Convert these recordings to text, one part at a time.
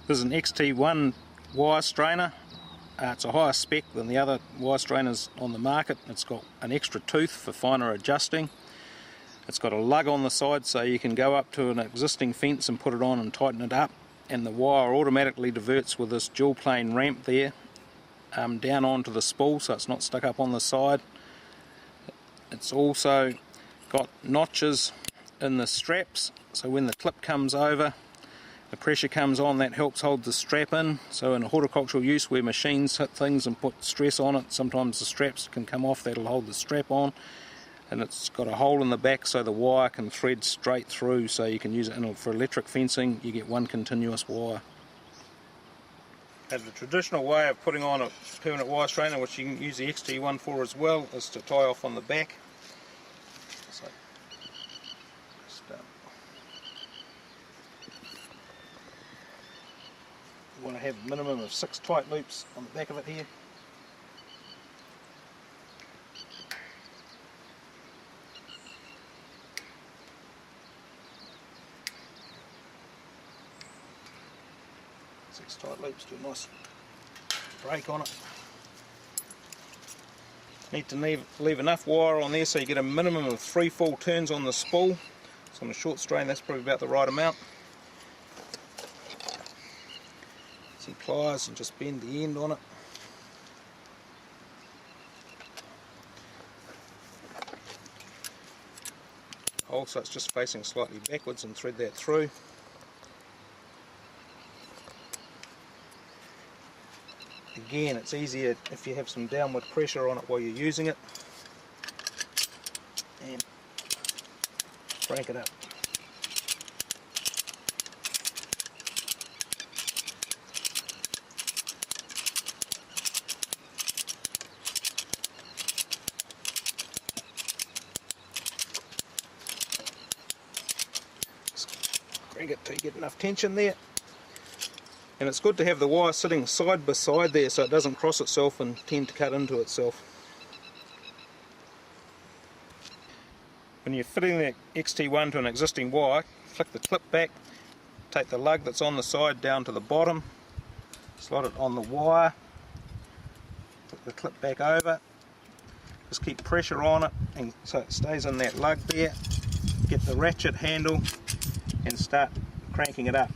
This is an XT1 wire strainer. It's a higher spec than the other wire strainers on the market. It's got an extra tooth for finer adjusting. It's got a lug on the side so you can go up to an existing fence and put it on and tighten it up, and the wire automatically diverts with this dual plane ramp there down onto the spool so it's not stuck up on the side. It's also got notches in the straps, so when the clip comes over, the pressure comes on, that helps hold the strap in. So in horticultural use where machines hit things and put stress on it, sometimes the straps can come off, that'll hold the strap on. And it's got a hole in the back so the wire can thread straight through, so you can use it for electric fencing. You get one continuous wire. And the traditional way of putting on a permanent wire strainer, which you can use the XT1 for as well, is to tie off on the back. So, you want to have a minimum of 6 tight loops on the back of it here. Six tight loops, do a nice break on it. Need to leave enough wire on there so you get a minimum of 3 full turns on the spool. So on a short strain that's probably about the right amount. Some pliers and just bend the end on it. Hole so it's just facing slightly backwards, and thread that through. Again, it's easier if you have some downward pressure on it while you're using it, and crank it up. Crank it till you get enough tension there. And it's good to have the wire sitting side by side there so it doesn't cross itself and tend to cut into itself. When you're fitting the XT1 to an existing wire, flick the clip back, take the lug that's on the side down to the bottom, slide it on the wire, put the clip back over, just keep pressure on it and so it stays in that lug there. Get the ratchet handle and start cranking it up.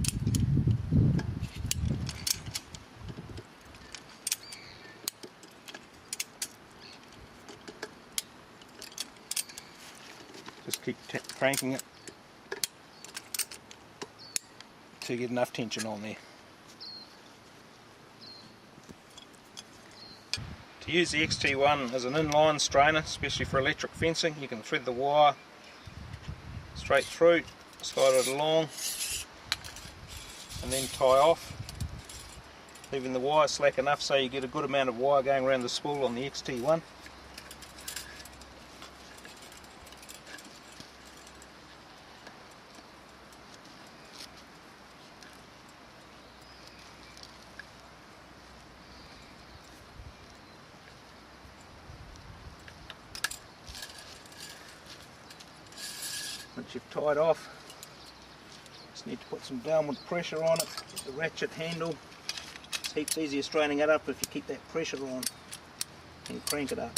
Just keep cranking it till you get enough tension on there. To use the XT1 as an inline strainer, especially for electric fencing, you can thread the wire straight through, slide it along, and then tie off, leaving the wire slack enough so you get a good amount of wire going around the spool on the XT1. Once you've tied off, just need to put some downward pressure on it with the ratchet handle. It's heaps easier straining it up if you keep that pressure on and crank it up.